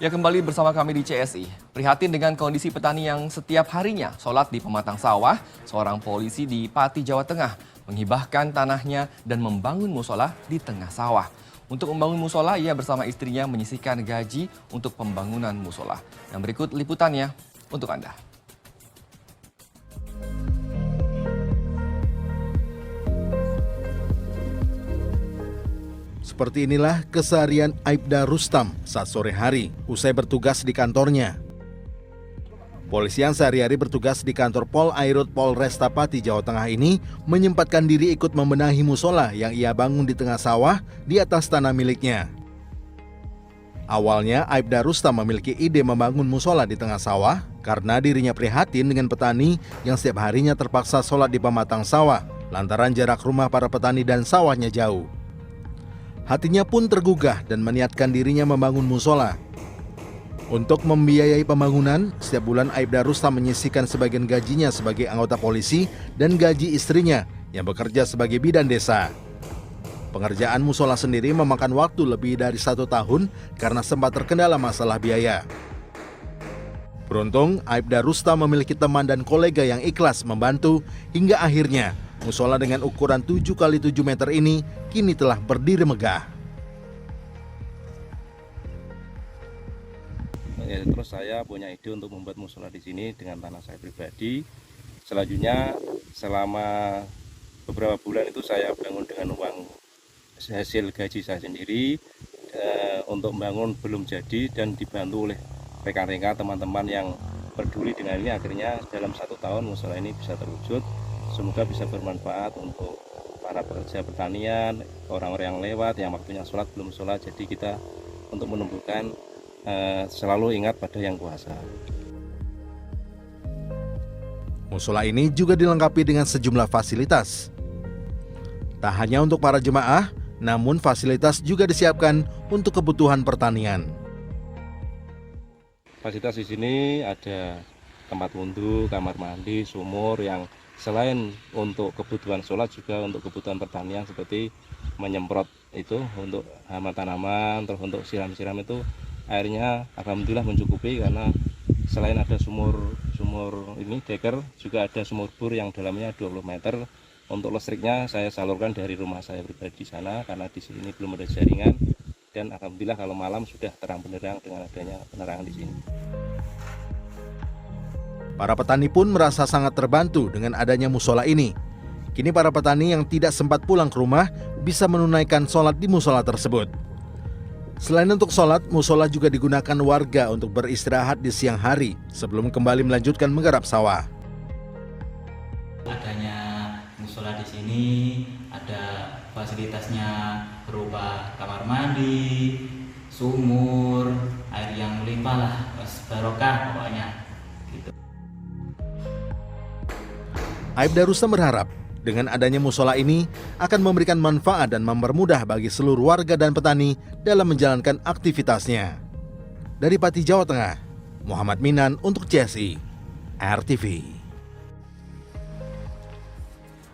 Ya, kembali bersama kami di CSI. Prihatin dengan kondisi petani yang setiap harinya sholat di pematang sawah, seorang polisi di Pati, Jawa Tengah menghibahkan tanahnya dan membangun musola di tengah sawah. Untuk membangun musola, ia bersama istrinya menyisihkan gaji untuk pembangunan musola. Yang berikut liputannya untuk Anda. Seperti inilah keseharian Aibda Rustam saat sore hari usai bertugas di kantornya. Polisi yang sehari-hari bertugas di kantor Pol Airut Polresta Pati, Jawa Tengah ini menyempatkan diri ikut membenahi musola yang ia bangun di tengah sawah di atas tanah miliknya. Awalnya Aibda Rustam memiliki ide membangun musola di tengah sawah karena dirinya prihatin dengan petani yang setiap harinya terpaksa sholat di pematang sawah lantaran jarak rumah para petani dan sawahnya jauh. Hatinya pun tergugah dan meniatkan dirinya membangun musola. Untuk membiayai pembangunan, setiap bulan Aibda Rustam menyisihkan sebagian gajinya sebagai anggota polisi dan gaji istrinya yang bekerja sebagai bidan desa. Pengerjaan musola sendiri memakan waktu lebih dari 1 tahun karena sempat terkendala masalah biaya. Beruntung, Aibda Rustam memiliki teman dan kolega yang ikhlas membantu hingga akhirnya musola dengan ukuran 7x7 meter ini kini telah berdiri megah. Terus saya punya ide untuk membuat musola di sini dengan tanah saya pribadi. Selanjutnya selama beberapa bulan itu saya bangun dengan uang hasil gaji saya sendiri. Untuk membangun belum jadi dan dibantu oleh rekan-rekan teman-teman yang peduli dengan ini. Akhirnya dalam 1 tahun musola ini bisa terwujud. Semoga bisa bermanfaat untuk para pekerja pertanian, orang-orang yang lewat, yang waktunya sholat belum sholat. Jadi kita untuk menumbuhkan selalu ingat pada yang kuasa. Musola ini juga dilengkapi dengan sejumlah fasilitas. Tak hanya untuk para jemaah, namun fasilitas juga disiapkan untuk kebutuhan pertanian. Fasilitas di sini ada tempat wudhu, kamar mandi, sumur yang selain untuk kebutuhan sholat juga untuk kebutuhan pertanian seperti menyemprot itu untuk hama tanaman, terus untuk siram-siram itu airnya alhamdulillah mencukupi karena selain ada sumur ini deker juga ada sumur bor yang dalamnya 20 meter. Untuk listriknya saya salurkan dari rumah saya pribadi sana karena di sini belum ada jaringan dan alhamdulillah kalau malam sudah terang benderang dengan adanya penerangan di sini. Para petani pun merasa sangat terbantu dengan adanya musola ini. Kini para petani yang tidak sempat pulang ke rumah bisa menunaikan sholat di musola tersebut. Selain untuk sholat, musola juga digunakan warga untuk beristirahat di siang hari sebelum kembali melanjutkan menggarap sawah. Adanya musola di sini ada fasilitasnya berupa kamar mandi, sumur, air yang melimpah lah, barokah pokoknya. Aibda Rustam berharap dengan adanya musola ini akan memberikan manfaat dan mempermudah bagi seluruh warga dan petani dalam menjalankan aktivitasnya. Dari Pati, Jawa Tengah, Muhammad Minan untuk CSI RTV.